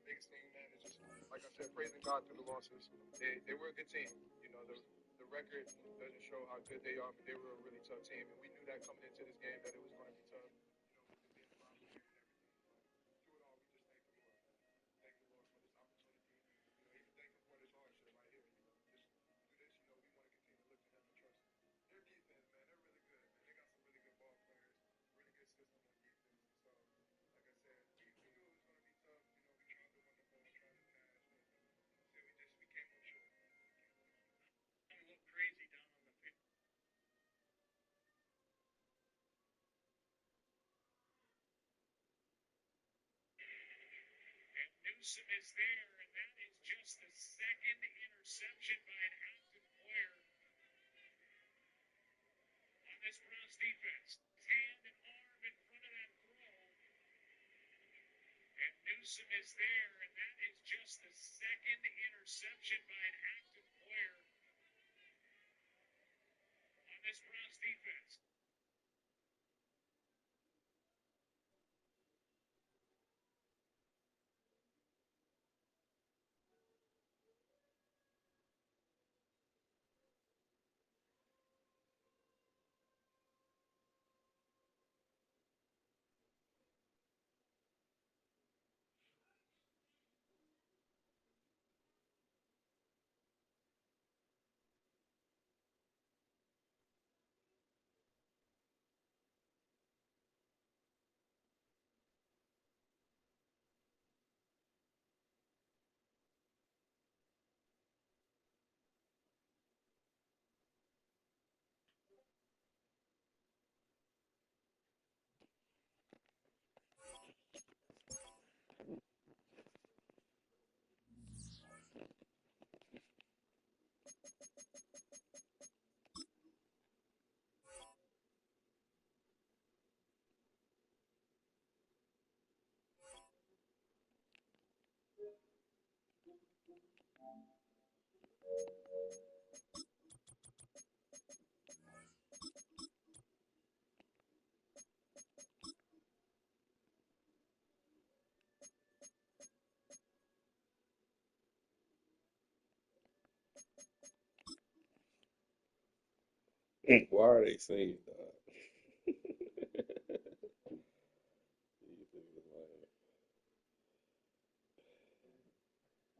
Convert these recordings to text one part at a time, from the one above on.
biggest thing, man, is just like I said, praising God through the losses. They were a good team. You know, the record doesn't show how good they are, but they were a really tough team, and we knew that coming into this game that it was going to be tough. You know, with it being a rivalry and everything. But through it all, we just thank the Lord, man. Thank the Lord for this opportunity. You know, even thank Him for this hardship right here. You know, just through this, you know, we want to continue to look to Him and trust Him. Their defense, man, they're really good, man. They got some really good ball players, really good system on defense. And so, like I said, we knew it was going to be tough. You know, we tried to run the ball, tried to pass, but we came up short. Look crazy down on the field. And Newsom is there, and that is just the second interception by an active player on this Browns defense. Hand and arm in front of that throw. And Newsom is there, and that is just the second interception by an active player on this Browns defense. Why are they saying that?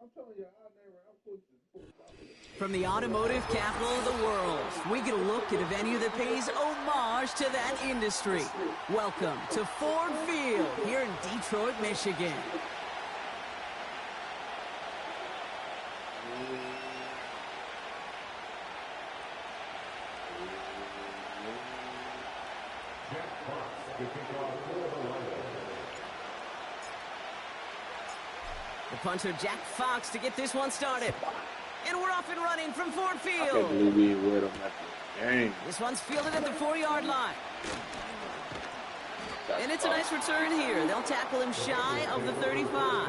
I'm telling you, I put From the automotive capital of the world, we get a look at a venue that pays homage to that industry. Welcome to Ford Field here in Detroit, Michigan. The punter Jack Fox to get this one started. And we're off and running from Ford Field. I can't believe we ain't wear them at the game. This one's fielded at the 4-yard line. And it's a nice return here. They'll tackle him shy of the 35.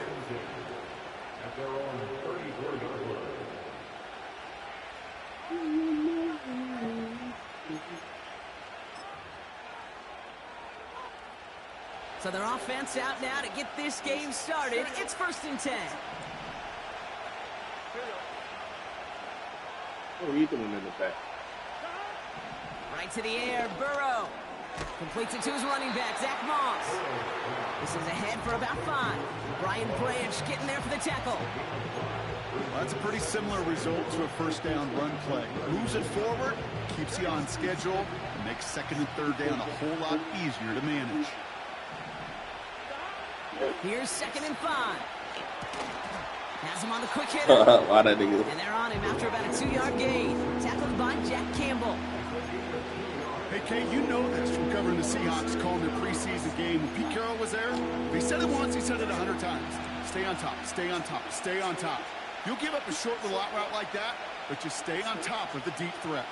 So their offense out now to get this game started. It's 1st and 10. What are you doing in the back? Right to the air, Burrow. Completes it to his running back, Zach Moss. This is ahead for about 5. Brian Branch getting there for the tackle. Well, that's a pretty similar result to a first down run play. Moves it forward, keeps you on schedule, and makes 2nd and 3rd down a whole lot easier to manage. Here's 2nd and 5. Has him on the quick hitter. And they're on him after about a 2-yard gain. Tackled by Jack Campbell. Hey, Kate, you know this from covering the Seahawks, calling their preseason game. When Pete Carroll was there, if he said it once, he said it 100 times. Stay on top, stay on top, stay on top. You'll give up a short little out route like that, but just stay on top of the deep threat.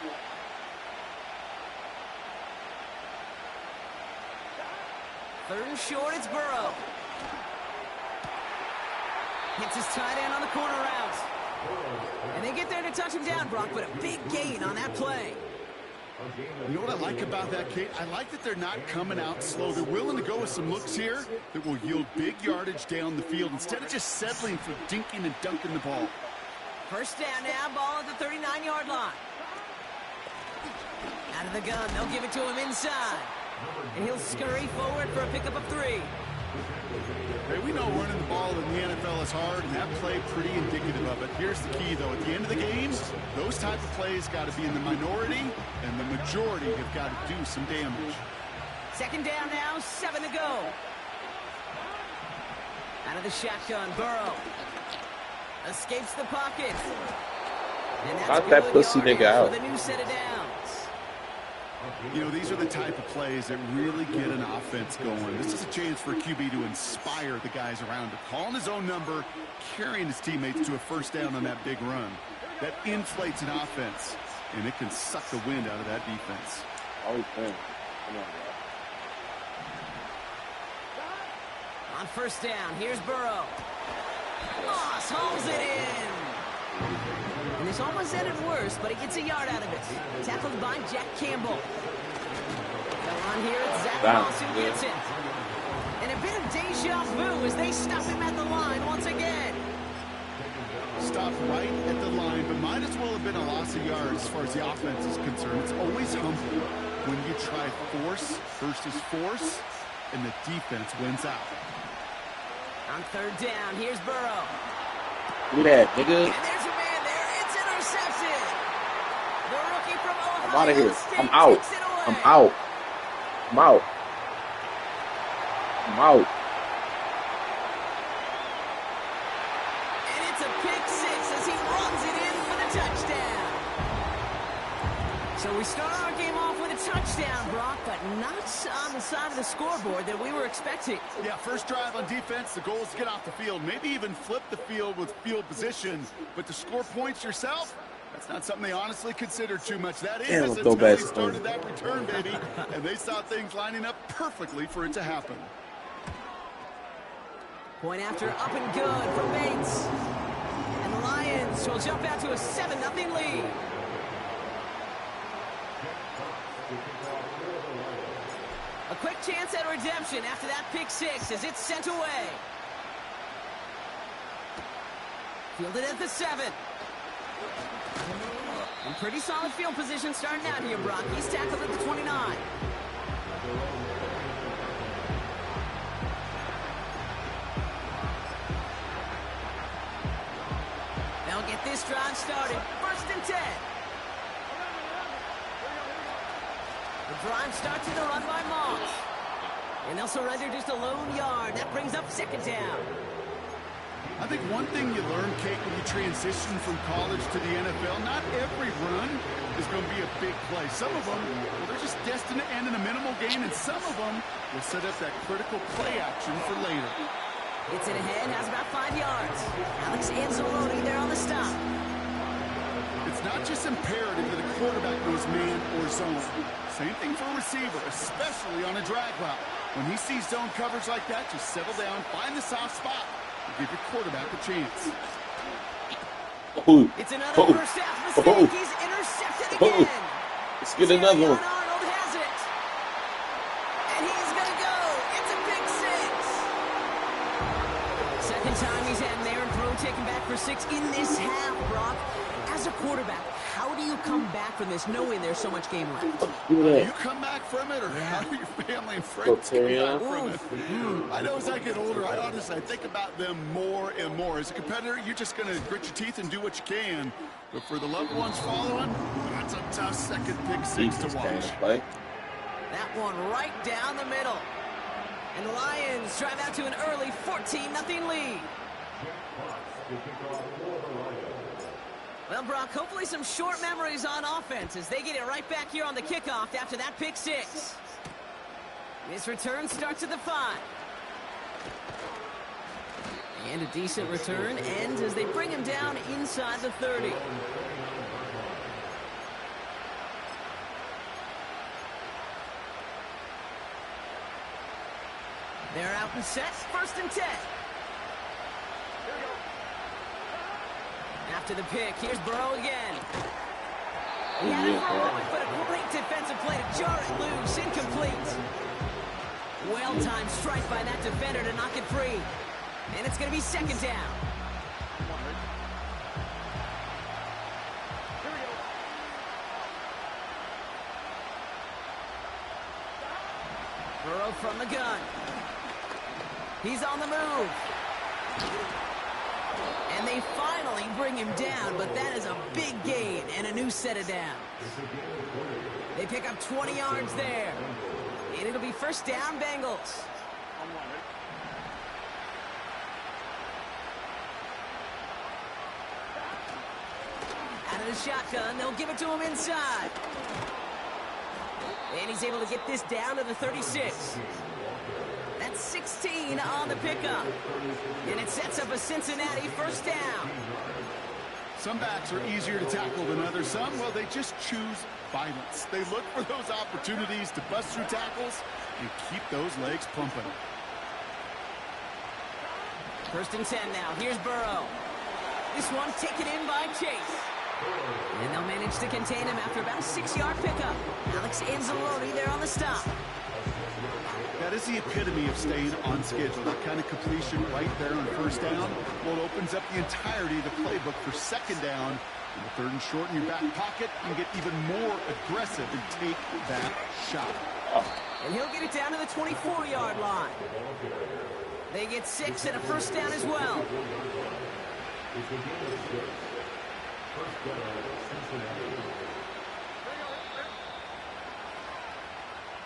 3rd and short, it's Burrow. Hits his tight end on the corner route. And they get there to touch him down, Brock, but a big gain on that play. You know what I like about that, Kate? I like that they're not coming out slow. They're willing to go with some looks here that will yield big yardage down the field instead of just settling for dinking and dunking the ball. First down now, ball at the 39-yard line. Out of the gun, they'll give it to him inside. And he'll scurry forward for a pickup of 3. Hey, we know running the ball in the NFL is hard, and that play pretty indicative of it. Here's the key, though. At the end of the game, those type of plays got to be in the minority, and the majority have got to do some damage. Second down now, 7 to go. Out of the shotgun, Burrow. Escapes the pocket. And that's Knock that pussy nigga out. With a new set of downs. You know, these are the type of plays that really get an offense going. This is a chance for a QB to inspire the guys around him. Calling his own number, carrying his teammates to a first down on that big run. That inflates an offense, and it can suck the wind out of that defense. Always been. Come on, bro. On first down, here's Burrow. Moss hauls it in. And this almost ended worse, but he gets a yard out of it. Tackled by Jack Campbell. Fell on here, it's Zach Moss who gets it. And a bit of deja vu as they stop him at the line once again. Stopped right at the line, but might as well have been a loss of yards as far as the offense is concerned. It's always humbling when you try force versus force, and the defense wins out. On third down, here's Burrow. Look at that, nigga. And there's a man there. It's intercepted. The rookie from Ohio I'm out of here. State I'm out. takes it away. I'm out. I'm out. I'm out. And it's a pick 6 as he runs it in for the touchdown. So we start our game off with a touchdown, Brock, but not on the side of the scoreboard that we were expecting. Yeah, first drive on defense, the goal is to get off the field, maybe even flip the field with field position, but to score points yourself, that's not something they honestly consider too much. That is until they started that return, baby, and they saw things lining up perfectly for it to happen. Point after up and good for Bates. And the Lions will jump out to a 7-0 lead. A quick chance at redemption after that pick 6 as it's sent away. Fielded at the 7. And pretty solid field position starting out here, Brock. He's tackled at the 29. They'll get this drive started. First and 10. The drive starts with a run by Moss. And they'll surrender just a lone yard. That brings up second down. I think one thing you learn, Kate, when you transition from college to the NFL, not every run is going to be a big play. Some of them, well, they're just destined to end in a minimal gain, and some of them will set up that critical play action for later. It's it ahead, has about 5 yards. Alex Anzalone there on the stop. It's not just imperative that a quarterback knows man or zone. Same thing for a receiver, especially on a drag route. When he sees zone coverage like that, just settle down, find the soft spot, and give your quarterback a chance. It's another first half mistake. He's intercepted again. Let's get another one. Arnold has it. And he's going to go. It's a pick 6. Second time he's had an errant throw taken back for 6 in this half, Brock. As a quarterback, how do you come back from this knowing there's so much game left? Do you come back from it, or how do your family and friends come back from it? I know as I get older, I think about them more and more. As a competitor, you're just going to grit your teeth and do what you can. But for the loved ones following, that's a tough second pick 6 to watch. That one right down the middle. And the Lions drive out to an early 14-0 lead. Well, Brock, hopefully some short memories on offense as they get it right back here on the kickoff after that pick 6. This return starts at the 5. And a decent return ends as they bring him down inside the 30. They're out and set, first and 10. After the pick, here's Burrow again. He had it for a moment, but a great defensive play to jar it loose. Incomplete. Well-timed strike by that defender to knock it free. And it's going to be second down. Burrow from the gun. He's on the move. And they finally bring him down, but that is a big gain and a new set of downs. They pick up 20 yards there. And it'll be first down, Bengals. Out of the shotgun, they'll give it to him inside. And he's able to get this down to the 36. That's 16 on the pickup. And it sets up a Cincinnati first down. Some backs are easier to tackle than others. Some, well, they just choose violence. They look for those opportunities to bust through tackles and keep those legs pumping. First and 10 now. Here's Burrow. This one taken in by Chase. And they'll manage to contain him after about a 6-yard pickup. Alex Anzalone there on the stop. That is the epitome of staying on schedule. That kind of completion right there on first down. Well, it opens up the entirety of the playbook for second down. In the third and short in your back pocket, you get even more aggressive and take that shot. And he'll get it down to the 24-yard line. They get 6 and a first down as well.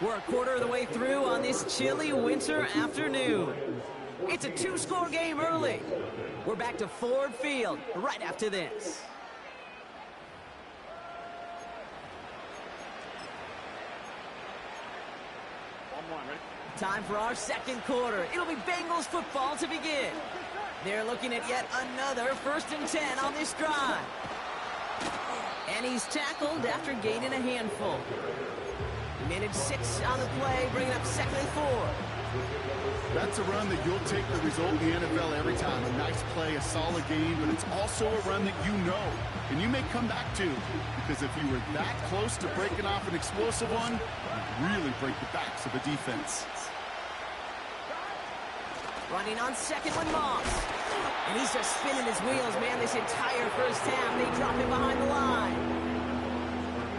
We're a quarter of the way through on this chilly winter afternoon. It's a 2-score game early. We're back to Ford Field right after this. Time for our second quarter. It'll be Bengals football to begin. They're looking at yet another first and 10 on this drive. And he's tackled after gaining a handful. He managed 6 on the play, bringing up second and 4. That's a run that you'll take the result in the NFL every time. A nice play, a solid game, but it's also a run that you know and you may come back to, because if you were that close to breaking off an explosive one, you really break the backs of a defense. Running on second with Moss. And he's just spinning his wheels, man, this entire first half. They drop him behind the line.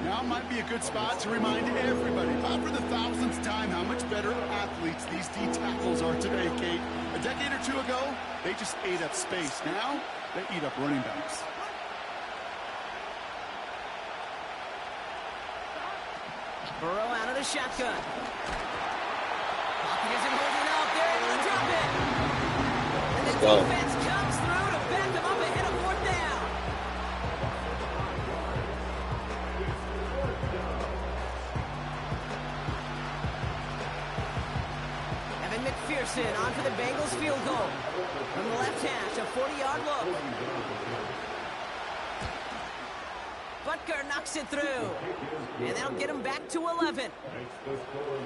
Now might be a good spot to remind everybody, about for the 1000th time, how much better athletes these D tackles are today, Kate. A decade or two ago, they just ate up space. Now, they eat up running backs. Burrow out of the shotgun. Pocket isn't holding up. They're able to drop it. And the defense comes through to back them up ahead of fourth down. Evan McPherson on for the Bengals field goal. From the left hash, a 40-yard look. Butker knocks it through. And they'll get him back to 11.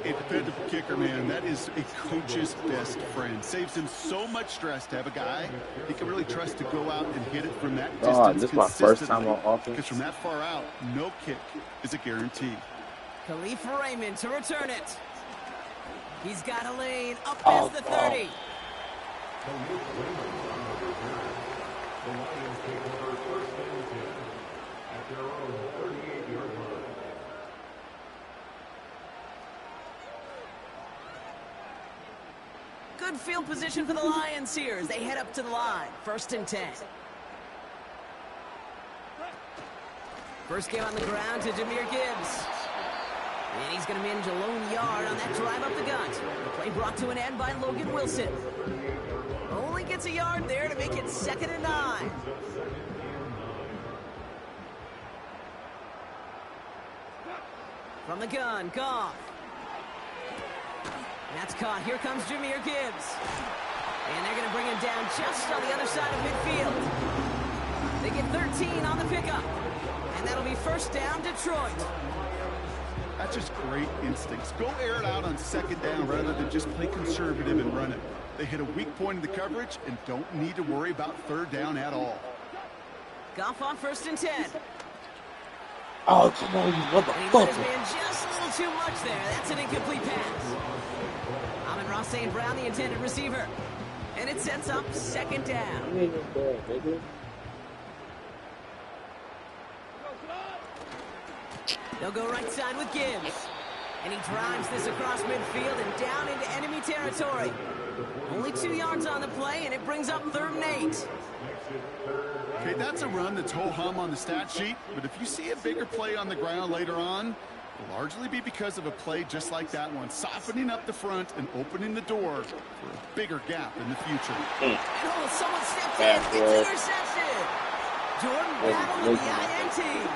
A dependable kicker, man, that is a coach's best friend. Saves him so much stress to have a guy he can really trust to go out and hit it from that distance. This is my first time on offense. Because from that far out, no kick is a guarantee. Khalif Raymond to return it. He's got a lane up past the 30. Good field position for the Lions here as they head up to the line. First and 10. First game on the ground to Jahmyr Gibbs. And he's going to manage a lone yard on that drive up the gut. The play brought to an end by Logan Wilson. Only gets a yard there to make it 2nd and 9. From the gun, Goff. That's caught. Here comes Jahmyr Gibbs. And they're going to bring him down just on the other side of midfield. They get 13 on the pickup. And that'll be first down, Detroit. That's just great instincts. Go air it out on second down rather than just play conservative and run it. They hit a weak point in the coverage and don't need to worry about third down at all. Goff on first and 10. Oh, come on, you And he let his motherfucker. man just a little too much there. That's an incomplete pass. Amon-Ra St. Brown, the intended receiver. And it sets up second down. You ain't even bad, nigga. They'll go right side with Gibbs. And he drives this across midfield and down into enemy territory. Only 2 yards on the play, and it brings up 3rd and 8. Okay, that's a run that's ho-hum on the stat sheet, but if you see a bigger play on the ground later on, it'll largely be because of a play just like that one, softening up the front and opening the door for a bigger gap in the future. And someone stepped in. It's intercepted. Jordan Battle with the INT.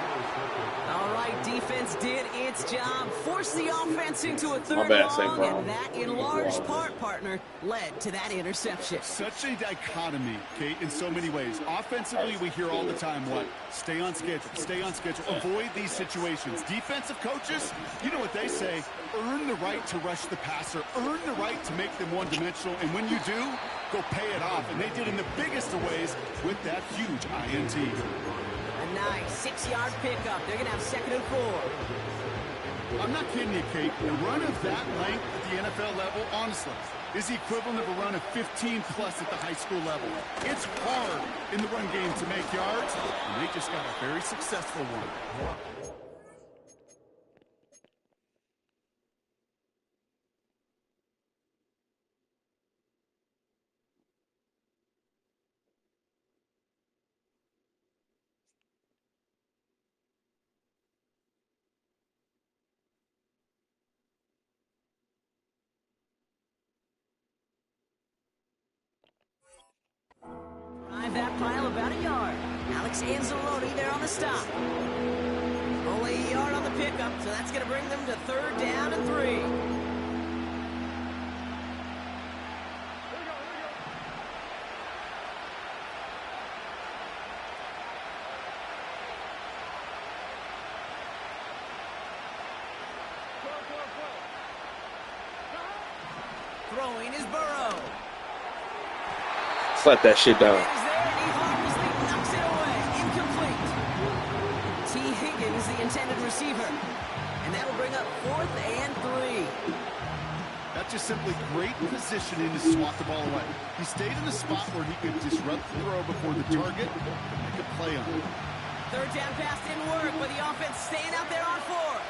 All right, defense did its job. Forced the offense into a 3rd long, and that, in large part, partner, led to that interception. Such a dichotomy, Kate, in so many ways. Offensively, we hear all the time, what? Stay on schedule, avoid these situations. Defensive coaches, you know what they say, earn the right to rush the passer, earn the right to make them one-dimensional, and when you do, go pay it off. And they did in the biggest of ways with that huge INT. A nice 6-yard pickup. They're going to have 2nd and 4. I'm not kidding you, Kate. A run of that length at the NFL level, honestly, is the equivalent of a run of 15-plus at the high school level. It's hard in the run game to make yards, and they just got a very successful one. Drive that pile about a yard. Alex Anzalone there on the stop. Only a yard on the pickup, so that's going to bring them to 3rd down and 3. Throwing is Burrow. Slap that shit down. Is there, and he harmlessly knocks it away. Incomplete. T. Higgins, the intended receiver. And that'll bring up 4th and 3. That's just simply great positioning to swat the ball away. He stayed in the spot where he could disrupt the throw before the target and make a play on it. 3rd down pass didn't work, but the offense staying out there on 4th.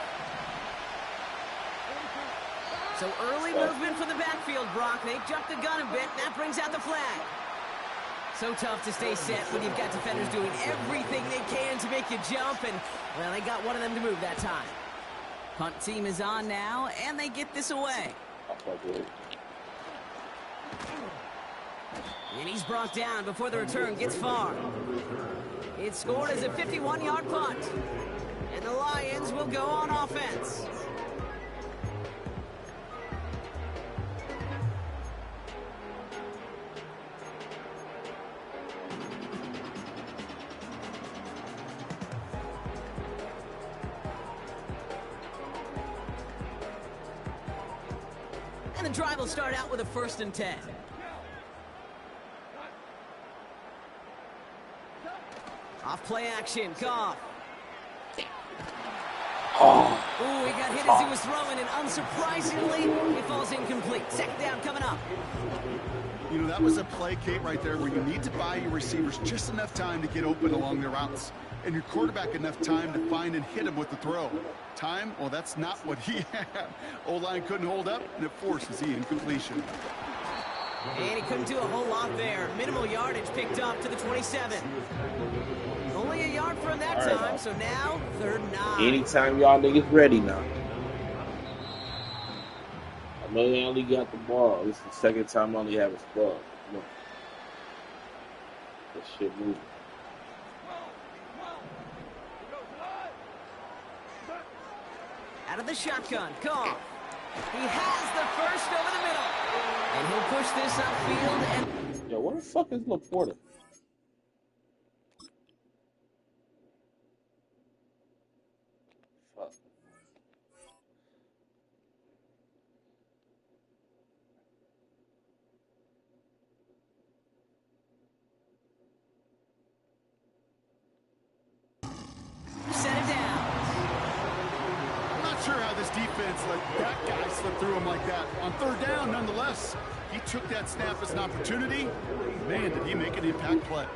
So early movement from the backfield, Brock. They jumped the gun a bit, and that brings out the flag. So tough to stay set when you've got defenders doing everything they can to make you jump, and, well, they got one of them to move that time. Punt team is on now, and they get this away. And he's brought down before the return gets far. It's scored as a 51-yard punt. And the Lions will go on offense. And the drive will start out with a 1st and 10. Off play action, Goff. Ooh, he got hit as he was throwing, and unsurprisingly, it falls incomplete. 2nd down coming up. You know, that was a play, Kate, right there where you need to buy your receivers just enough time to get open along their routes. And your quarterback enough time to find and hit him with the throw. Time? Well, that's not what he had. O-line couldn't hold up, and it forces the incompletion. And he couldn't do a whole lot there. Minimal yardage picked up to the 27. Only a yard from that time, so now 3rd and 9. Anytime y'all niggas ready now. I know they only got the ball. This is the 2nd time I only have a ball. Come on. That shit moving. Out of the shotgun, Goff. He has the first over the middle. And he'll push this upfield. And Yo, where the fuck is Laporta? Fuck. set it down. defense let that guy slip through him like that. On third down, nonetheless, he took that snap as an opportunity. Man, did he make an impact play.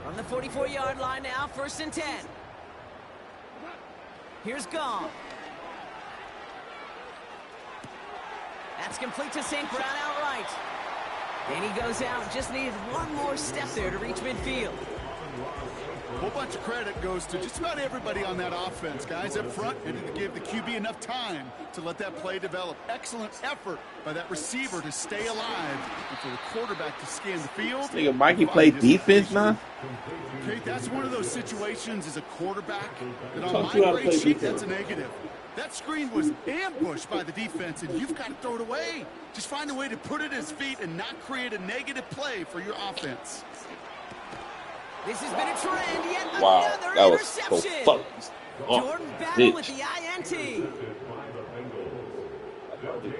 On the 44-yard line now, 1st and 10. Here's Gong. That's complete to St. Brown outright. And he goes out. Just needed one more step there to reach midfield. A whole bunch of credit goes to just about everybody on that offense. Guys up front and to give the QB enough time to let that play develop. Excellent effort by that receiver to stay alive and for the quarterback to scan the field. Nigga, Mikey played defense now? Okay, that's one of those situations as a quarterback that on Taught you how my to grade play sheet, defense. that's a negative. That screen was ambushed by the defense, and you've got to throw it away. Just find a way to put it at his feet and not create a negative play for your offense. This has been a trend, yet Wow, another that was so interception. fucking Jordan Battle with the INT.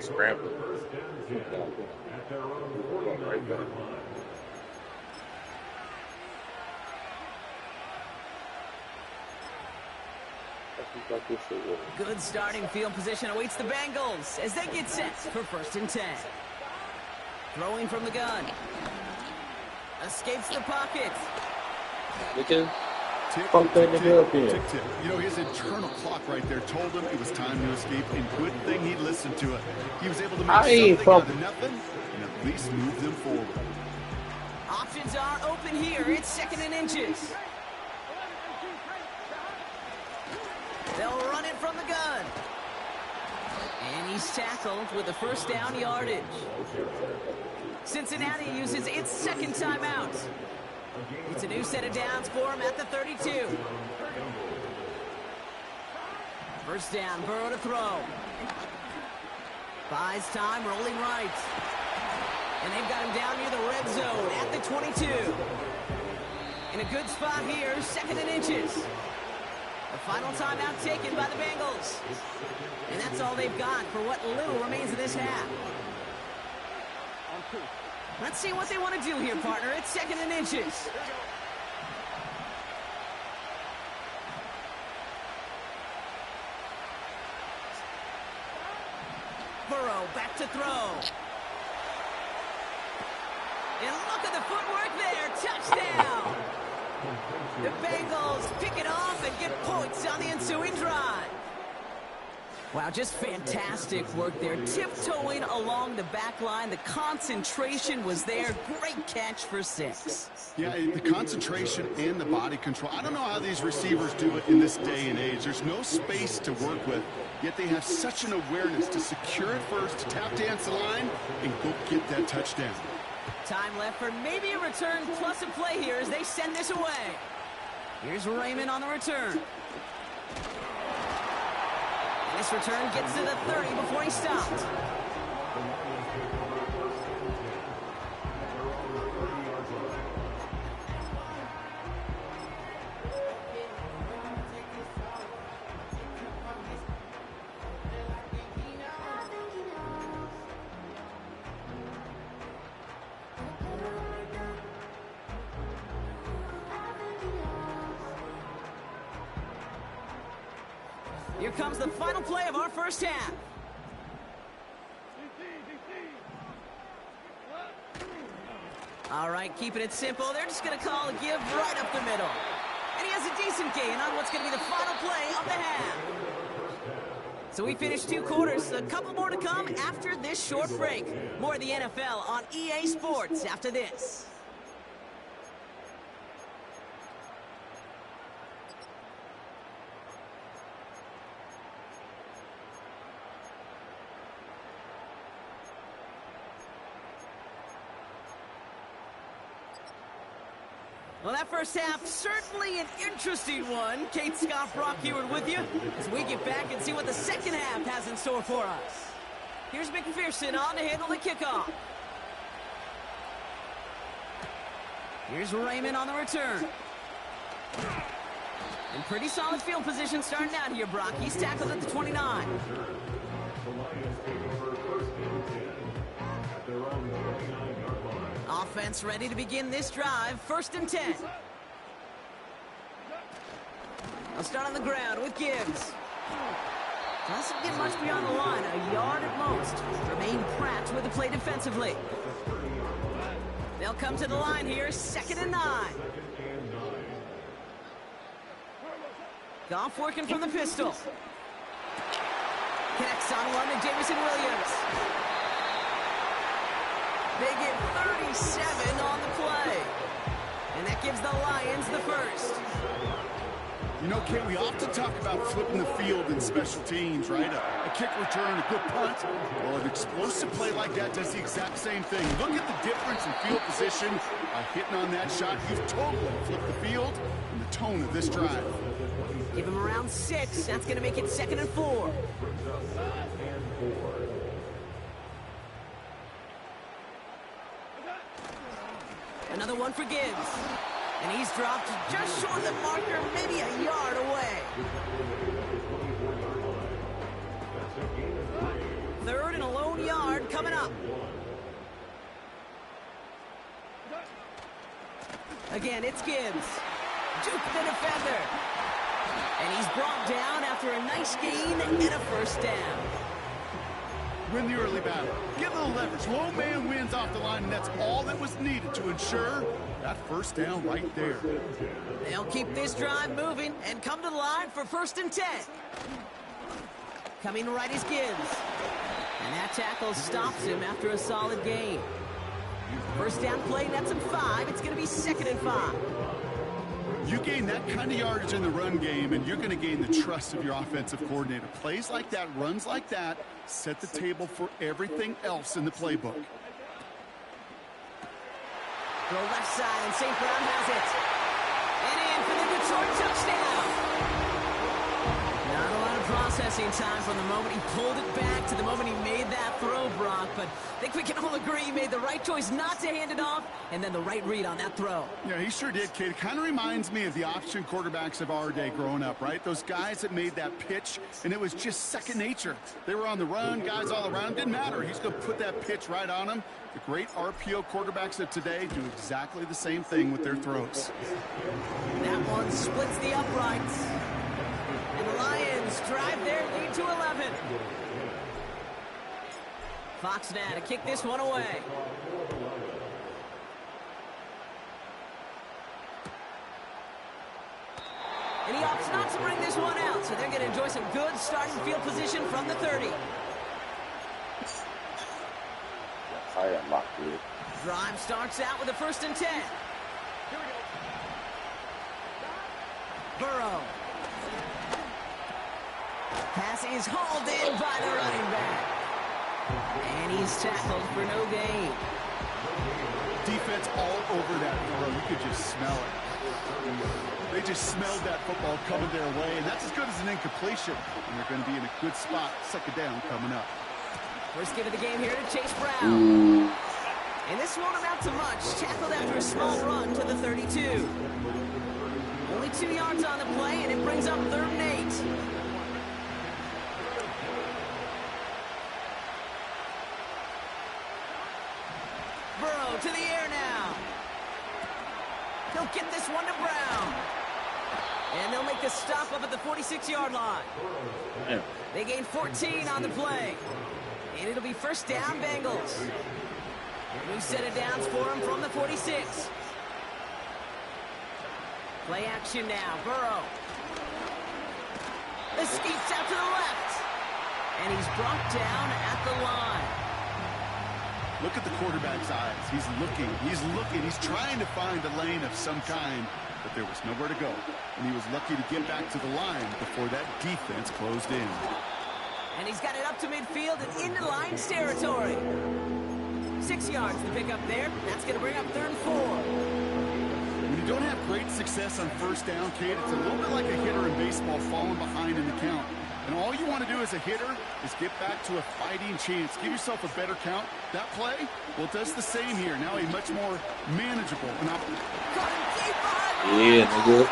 Scrambled. Right back. Good starting field position awaits the Bengals as they get set for 1st and 10. Throwing from the gun. Escapes the pocket. Nigga, Tick, fuck that tick, nigga up tick, here. tick, tick. You know, his internal clock right there told him it was time to escape, and good thing he listened to it. He was able to make I ain't something out from- of nothing and at least move them forward. Options are open here. It's 2nd and inches. They'll run it from the gun. And he's tackled with the 1st down yardage. Cincinnati uses its 2nd timeout. It's a new set of downs for him at the 32. 1st down, Burrow to throw. Buys time, rolling right. And they've got him down near the red zone at the 22. In a good spot here, 2nd and inches. The final timeout taken by the Bengals. And that's all they've got for what little remains of this half. Let's see what they want to do here, partner. It's 2nd and inches. Burrow back to throw. And look at the footwork there. Touchdown. The Bengals pick it off and get points on the ensuing drive. Wow, just fantastic work there. Tiptoeing along the back line. The concentration was there. Great catch for 6. Yeah, the concentration and the body control. I don't know how these receivers do it in this day and age. There's no space to work with, yet they have such an awareness to secure it first, to tap dance the line, and go get that touchdown. Time left for maybe a return plus a play here as they send this away. Here's Raymond on the return. This return gets to the 30 before he stopped. Here comes the final play of our 1st half. All right, keeping it simple. They're just going to call a give right up the middle. And he has a decent gain on what's going to be the final play of the half. So we finished 2 quarters. A couple more to come after this short break. More of the NFL on EA Sports after this. Well, that 1st half, certainly an interesting one. Kate Scott, Brock Heward with you as we get back and see what the 2nd half has in store for us. Here's McPherson on to handle the kickoff. Here's Raymond on the return. In pretty solid field position starting out here, Brock. He's tackled at the 29. Offense ready to begin this drive. 1st and 10. They'll start on the ground with Gibbs. Doesn't get much beyond the line, a yard at most. Remain Pratt with the play defensively. They'll come to the line here, 2nd and 9. Goff working from the pistol. Connects on one to Jameson Williams. They get 37 on the play. And that gives the Lions the first. You know, Kate, we often talk about flipping the field in special teams, right? A kick return, a good punt. Well, an explosive play like that does the exact same thing. Look at the difference in field position by hitting on that shot. You've totally flipped the field and the tone of this drive. Give him around 6. That's going to make it 2nd and 4. Another one for Gibbs. And he's dropped just short of the marker, maybe a yard away. 3rd and a lone yard coming up. Again, it's Gibbs. Juke the defender. And he's brought down after a nice gain and a first down. Win the early battle. Get a little leverage. Low man wins off the line, and that's all that was needed to ensure that first down right there. They'll keep this drive moving and come to the line for 1st and 10. Coming right is Gibbs. And that tackle stops him after a solid gain. First down play, nets him 5. It's going to be 2nd and 5. You gain that kind of yardage in the run game, and you're going to gain the trust of your offensive coordinator. Plays like that, runs like that, set the table for everything else in the playbook. Throw left side, and St. Brown has it. And in for the Detroit touchdown. Not a lot of processing time from the moment he pulled it back to the moment he made that throw, Brock. But I think we can all agree he made the right choice not to hand it off, and then the right read on that throw. Yeah, he sure did, kid. It kind of reminds me of the option quarterbacks of our day growing up, right? Those guys that made that pitch, and it was just second nature. They were on the run, guys all around. Didn't matter. He's going to put that pitch right on them. The great RPO quarterbacks of today do exactly the same thing with their throws. That one splits the uprights. And the Lions drive their lead to 11. Fox now to kick this one away. And he opts not to bring this one out, so they're going to enjoy some good starting field position from the 30. Drive starts out with a 1st and 10. Burrow. Pass is hauled in by the running back. And he's tackled for no gain. Defense all over that throw. You could just smell it. They just smelled that football coming their way, and that's as good as an incompletion. And they're going to be in a good spot. 2nd down coming up. First give of the game here to Chase Brown. And this won't amount to much. Tackled after a small run to the 32. Only 2 yards on the play, and it brings up 3rd and 8. Burrow to the air now. He'll get this one to Brown. And they'll make the stop up at the 46-yard line. Yeah. They gain 14 on the play. And it'll be 1st down, Bengals. New set of downs for him from the 46. Play action now. Burrow. Escapes out to the left. And he's brought down at the line. Look at the quarterback's eyes. He's looking. He's trying to find a lane of some kind, but there was nowhere to go. And he was lucky to get back to the line before that defense closed in. And he's got it up to midfield and into Lions territory. 6 yards to pick up there. That's going to bring up 3rd and 4. When you don't have great success on 1st down, Kate, it's a little bit like a hitter in baseball falling behind in the count. And all you want to do as a hitter is get back to a fighting chance. Give yourself a better count. That play, well, it does the same here. Now a much more manageable. Yeah, nigga.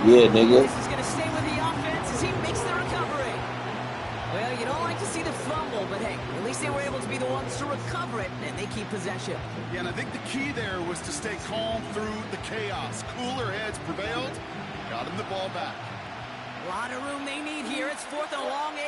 Yeah, nigga. This is going to stay with the offense as he makes the recovery. Well, you don't like to see the fumble, but hey, at least they were able to be the ones to recover it, and they keep possession. Yeah, and I think the key there was to stay calm through the chaos. Cooler heads prevailed, Got him the ball back. A lot of room they need here. It's 4th and a long 8.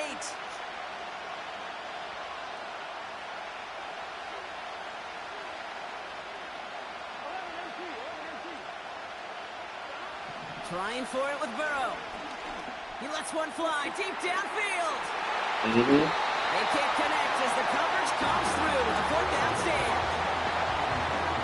Trying for it with Burrow. He lets one fly deep downfield. They can't connect as the coverage comes through with a 4th down stand.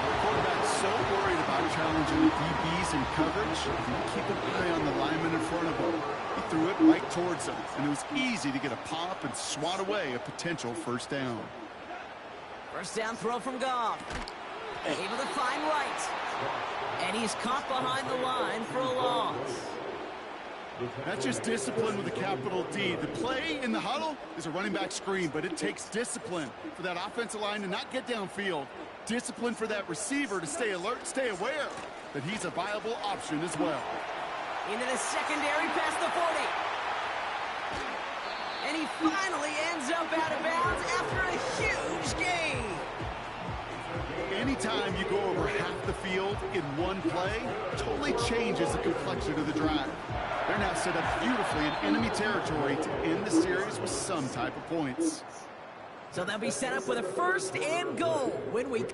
The quarterback's so worried about challenging the DBs in coverage, he keep an eye on the lineman in front of him. He threw it right towards him, and it was easy to get a pop and swat away a potential 1st down. 1st down throw from Goff. Able to find Wright. And he's caught behind the line for a loss. That's just discipline with a capital D. The play in the huddle is a running back screen, but it takes discipline for that offensive line to not get downfield. Discipline for that receiver to stay alert, stay aware that he's a viable option as well. Into the secondary past the 40. And he finally ends up out of bounds after a huge gain. Anytime you go over half the field in one play, totally changes the complexion of the drive. They're now set up beautifully in enemy territory to end the series with some type of points. So they'll be set up with a 1st and goal when we...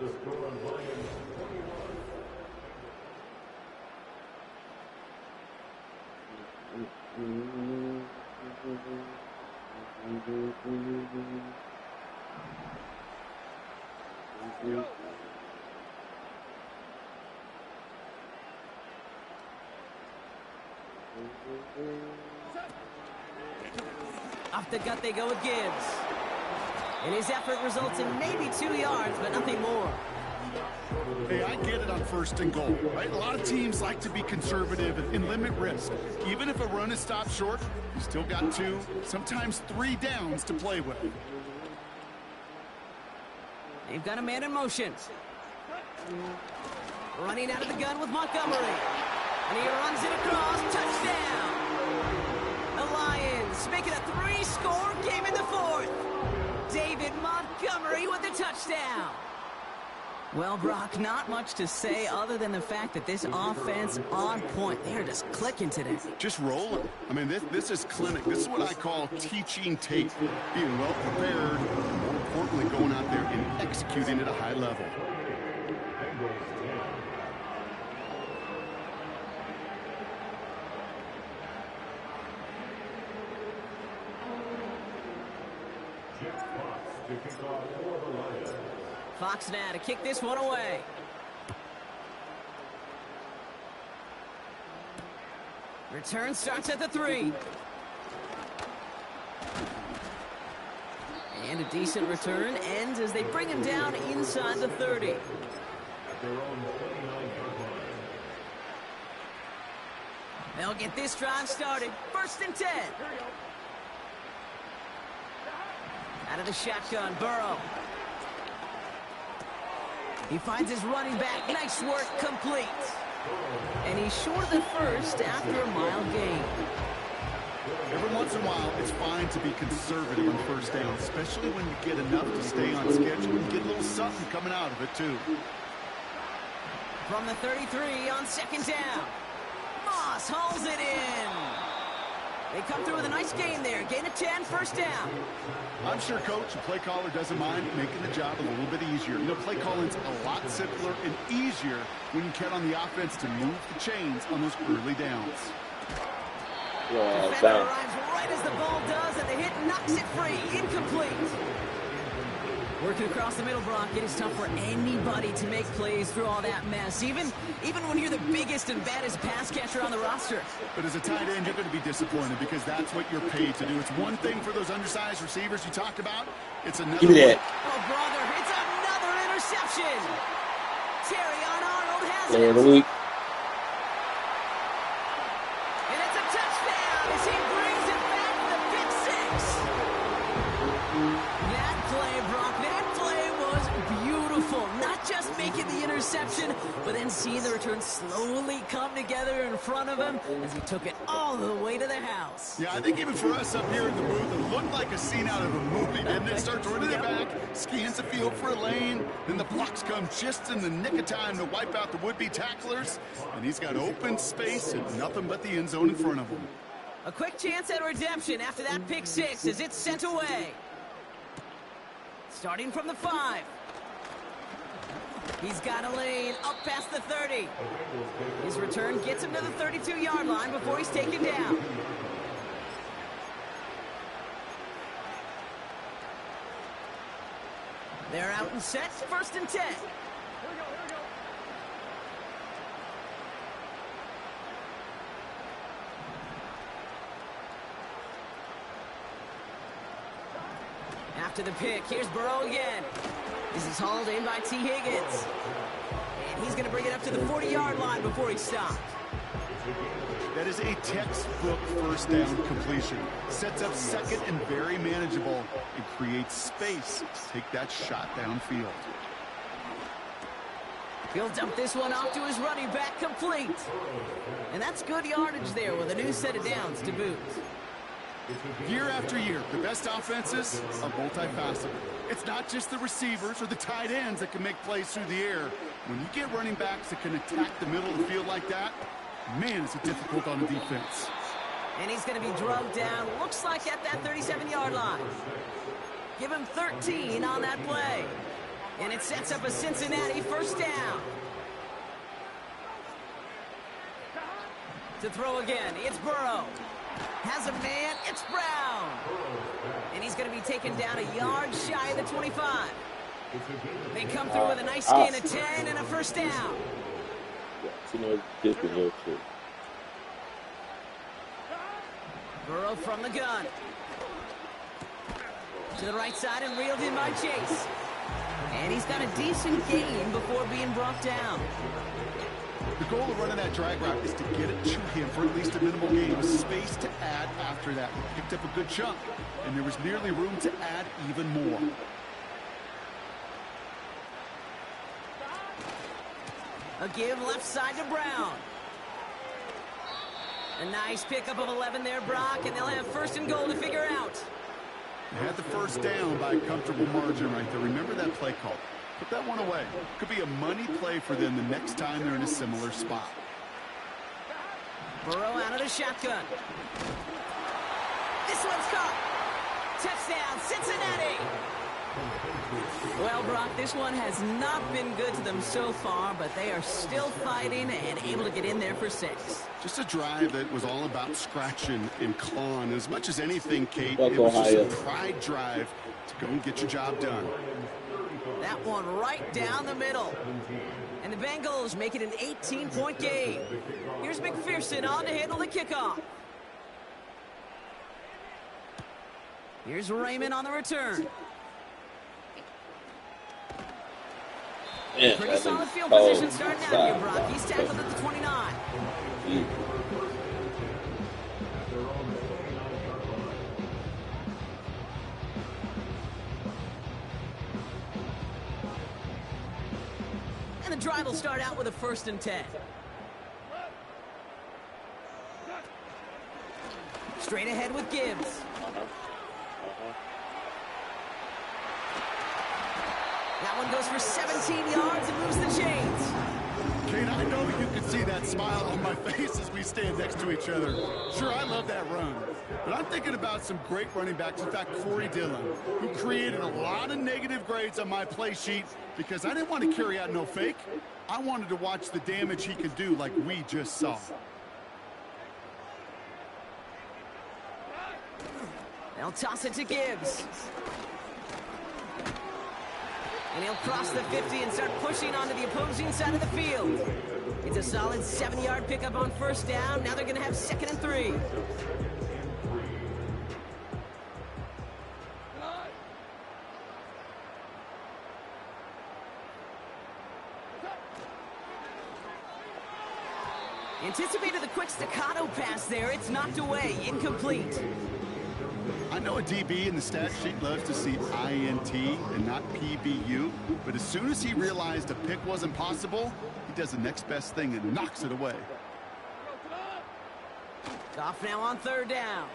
Off the gut they go with Gibbs. And his effort results in maybe 2 yards, but nothing more. Hey, I get it on 1st and goal, right? A lot of teams like to be conservative and limit risk. Even if a run is stopped short, you still got 2, sometimes 3 downs to play with. They've got a man in motion. Running out of the gun with Montgomery. And he runs it across. Touchdown! The Lions make it a 3-score game in the 4th. David Montgomery with the touchdown. Well, Brock, not much to say other than the fact that this offense on point. They're just clicking today. Just rolling. I mean, this is clinic. This is what I call teaching tape. Being well prepared, and more importantly, going out there and executing at a high level. Fox now to kick this one away. Return starts at the 3. And a decent return ends as they bring him down inside the 30. They'll get this drive started. 1st and 10. Out of the shotgun, Burrow. He finds his running back. Nice work, complete. And he's short of the 1st after a mile gain. Every once in a while, it's fine to be conservative on 1st down, especially when you get enough to stay on schedule and get a little something coming out of it, too. From the 33 on 2nd down. Moss hauls it in. They come through with a nice gain there. Gain of 10, 1st down. I'm sure coach and play caller doesn't mind making the job a little bit easier. You know, play calling's a lot simpler and easier when you count on the offense to move the chains on those early downs. Defender arrives right as the ball does, and the hit knocks it free. Incomplete. Working across the middle, Brock, it is tough for anybody to make plays through all that mess, even when you're the biggest and baddest pass catcher on the roster. But as a tight end, you're going to be disappointed because that's what you're paid to do. It's one thing for those undersized receivers you talked about. It's another. Give me that. Oh, brother, it's another interception. Terrion Arnold has Player of the it. week. And it's a touchdown as he brings it back to the pick 6. That play, Brock, that play was beautiful. Not just making the interception, but then seeing the return slowly come together in front of him as he took it all the way to the house. Yeah, I think even for us up here in the booth, it looked like a scene out of a movie, didn't it? Starts running it back, scans the field for a lane, then the blocks come just in the nick of time to wipe out the would-be tacklers, and he's got open space and nothing but the end zone in front of him. A quick chance at redemption after that pick six as it's sent away. Starting from the 5. He's got a lane up past the 30. His return gets him to the 32-yard line before he's taken down. They're out and set, 1st and 10. After the pick, here's Burrow again. This is hauled in by T. Higgins. And he's going to bring it up to the 40-yard line before he stopped. That is a textbook first down completion. Sets up second and very manageable and creates space to take that shot downfield. He'll dump this one off to his running back, complete. And that's good yardage there with a new set of downs to boot. Year after year, the best offenses are multifaceted. It's not just the receivers or the tight ends that can make plays through the air. When you get running backs that can attack the middle of the field like that, man, is it difficult on the defense. And he's going to be drugged down, looks like at that 37-yard line. Give him 13 on that play. And it sets up a Cincinnati 1st down. To throw again, it's Burrow. Has a man, it's Brown. And he's going to be taken down a yard shy of the 25. They come through with a nice gain of 10 and a 1st down. Burrow from the gun. To the right side and reeled in by Chase. And he's got a decent gain before being brought down. The goal of running that drag route is to get it to him for at least a minimal gain with space to add after that. He picked up a good chunk, and there was nearly room to add even more. A give left side to Brown. A nice pickup of 11 there, Brock, and they'll have 1st and goal to figure out. They had the 1st down by a comfortable margin right there. Remember that play call. Put that one away. Could be a money play for them the next time they're in a similar spot. Burrow out of the shotgun. This one's caught. Touchdown, Cincinnati. Well, Brock, this one has not been good to them so far, but they are still fighting and able to get in there for 6. Just a drive that was all about scratching and clawing. As much as anything, Kate, it was just a pride drive to go and get your job done. That one right down the middle. And the Bengals make it an 18-point game. Here's McPherson on to handle the kickoff. Here's Raymond on the return. Yeah, pretty solid field position starting out here, Brock. He's tackled at the 29. And the drive will start out with a 1st and 10. Straight ahead with Gibbs. That one goes for 17 yards and moves the chains. Kate, I know you can see that smile on my face as we stand next to each other. Sure, I love that run. But I'm thinking about some great running backs. In fact, Corey Dillon, who created a lot of negative grades on my play sheet because I didn't want to carry out no fake. I wanted to watch the damage he could do like we just saw. They'll toss it to Gibbs. And he'll cross the 50 and start pushing onto the opposing side of the field. It's a solid 7-yard pickup on 1st down. Now they're going to have 2nd and 3. Anticipated the quick staccato pass there. It's knocked away, incomplete. I know a DB in the stat sheet loves to see INT and not PBU, but as soon as he realized a pick wasn't possible, he does the next best thing and knocks it away. Off now on third down.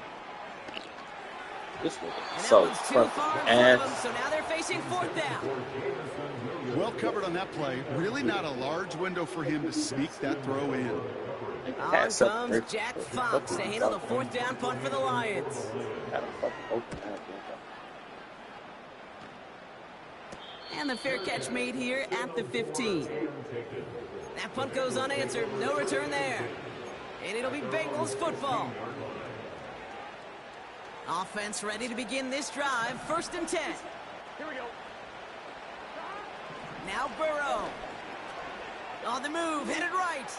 This one And so that one's too perfect. far in And front of them, so now they're facing fourth down. Well covered on that play. Really not a large window for him to sneak that throw in. On pass up comes very Jack quick. Fox to handle the fourth down punt for the Lions. Had a fucking open hand. And the fair catch made here at the 15. That punt goes unanswered. No return there. And it'll be Bengals football. Offense ready to begin this drive. 1st and 10. Here we go. Now Burrow. On the move, headed right.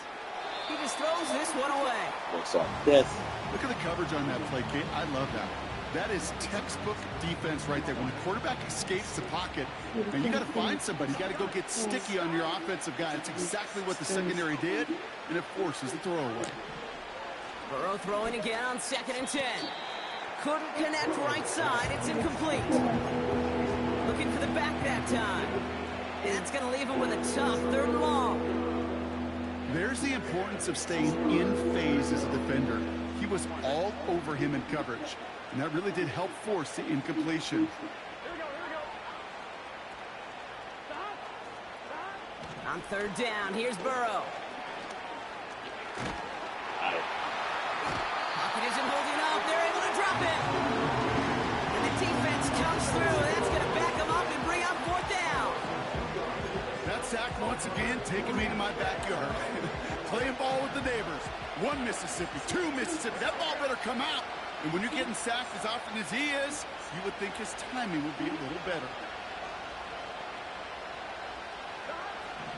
He just throws this one away. Looks like this. Look at the coverage on that play, Kate. I love that. That is textbook defense right there. When the quarterback escapes the pocket, and you got to find somebody. You got to go get sticky on your offensive guy. That's exactly what the secondary did, and it forces the throw away. Burrow throwing again on 2nd and 10. Couldn't connect right side. It's incomplete. Looking for the back that time. And that's going to leave him with a tough 3rd and long. There's the importance of staying in phase as a defender. He was all over him in coverage, and that really did help force the incompletion. On 3rd down, here's Burrow. Pocket isn't holding up. They're able to drop it. And the defense comes through. That's going to back them up and bring up 4th down. That sack once again taking me to my backyard. Playing ball with the neighbors. 1 Mississippi, 2 Mississippi. That ball better come out. And when you're getting sacked as often as he is, you would think his timing would be a little better.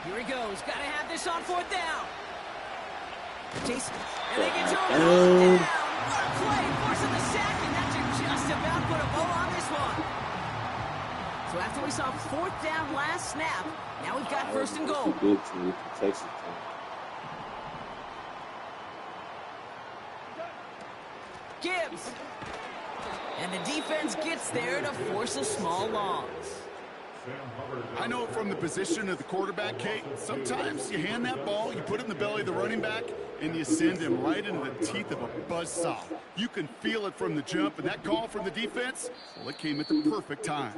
Here he goes. Got to have this on 4th down. Jason, and they get to him. Down. What a play. Forcing the sack, and that should just about put a bow on this one. So after we saw 4th down last snap, now we've got 1st and goal. Good team. Texas team. Gibbs. And the defense gets there to force a small loss. I know from the position of the quarterback, Kate, sometimes you hand that ball, you put it in the belly of the running back, and you send him right into the teeth of a buzzsaw. You can feel it from the jump, and that call from the defense, well, it came at the perfect time.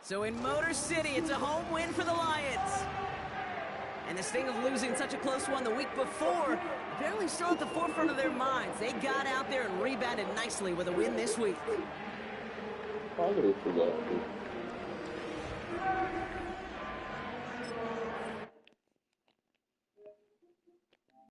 So in Motor City, it's a home win for the Lions. And the sting of losing such a close one the week before apparently still at the forefront of their minds. They got out there and rebounded nicely with a win this week.